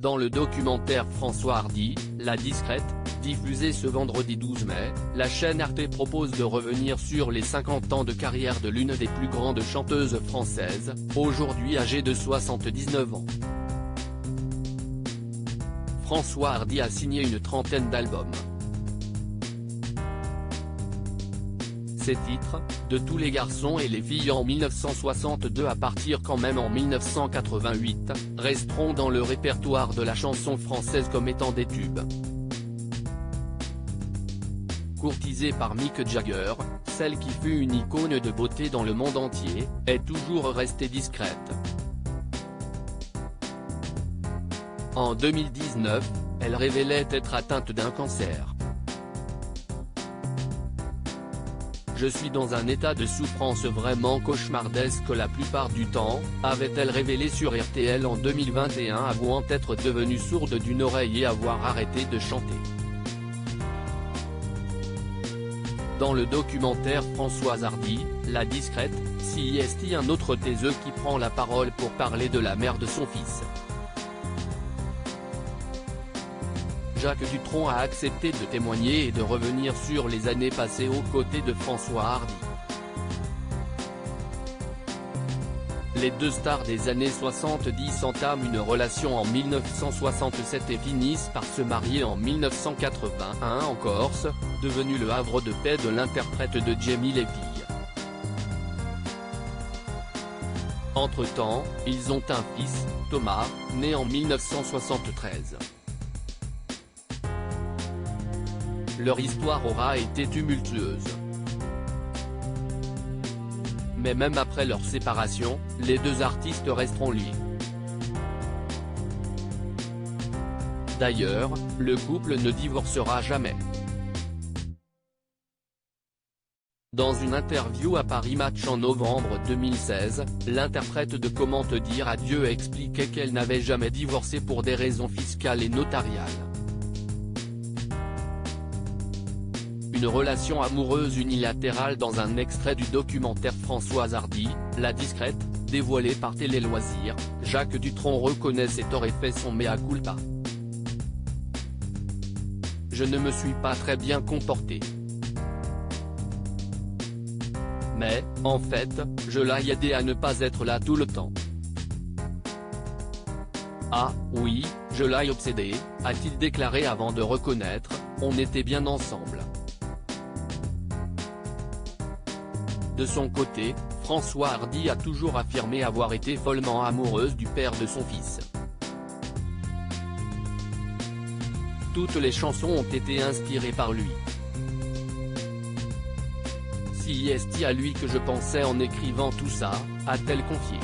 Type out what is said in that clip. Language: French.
Dans le documentaire François Hardy, La Discrète, diffusé ce vendredi 12 mai, la chaîne Arte propose de revenir sur les 50 ans de carrière de l'une des plus grandes chanteuses françaises, aujourd'hui âgée de 79 ans. François Hardy a signé une trentaine d'albums. Ces titres, De tous les garçons et les filles en 1962 à partir quand même en 1988, resteront dans le répertoire de la chanson française comme étant des tubes. Courtisée par Mick Jagger, celle qui fut une icône de beauté dans le monde entier, est toujours restée discrète. En 2019, elle révélait être atteinte d'un cancer. « Je suis dans un état de souffrance vraiment cauchemardesque la plupart du temps », avait-elle révélé sur RTL en 2021 avouant être devenue sourde d'une oreille et avoir arrêté de chanter. Dans le documentaire Françoise Hardy, La Discrète, c'est un autre taiseux qui prend la parole pour parler de la mère de son fils. Jacques Dutronc a accepté de témoigner et de revenir sur les années passées aux côtés de François Hardy. Les deux stars des années 70 entament une relation en 1967 et finissent par se marier en 1981 en Corse, devenu le havre de paix de l'interprète de Jamie Lévy. Entre-temps, ils ont un fils, Thomas, né en 1973. Leur histoire aura été tumultueuse. Mais même après leur séparation, les deux artistes resteront liés. D'ailleurs, le couple ne divorcera jamais. Dans une interview à Paris Match en novembre 2016, l'interprète de Comment te dire adieu expliquait qu'elle n'avait jamais divorcé pour des raisons fiscales et notariales. Une relation amoureuse unilatérale dans un extrait du documentaire Françoise Hardy, La Discrète, dévoilé par Télé Loisirs, Jacques Dutronc reconnaît ses torts et fait son mea culpa. « Je ne me suis pas très bien comporté. Mais, en fait, je l'ai aidé à ne pas être là tout le temps. Ah, oui, je l'ai obsédé », a-t-il déclaré avant de reconnaître, « On était bien ensemble. » De son côté, François Hardy a toujours affirmé avoir été follement amoureuse du père de son fils. Toutes les chansons ont été inspirées par lui. C'est à lui que je pensais en écrivant tout ça, a-t-elle confié.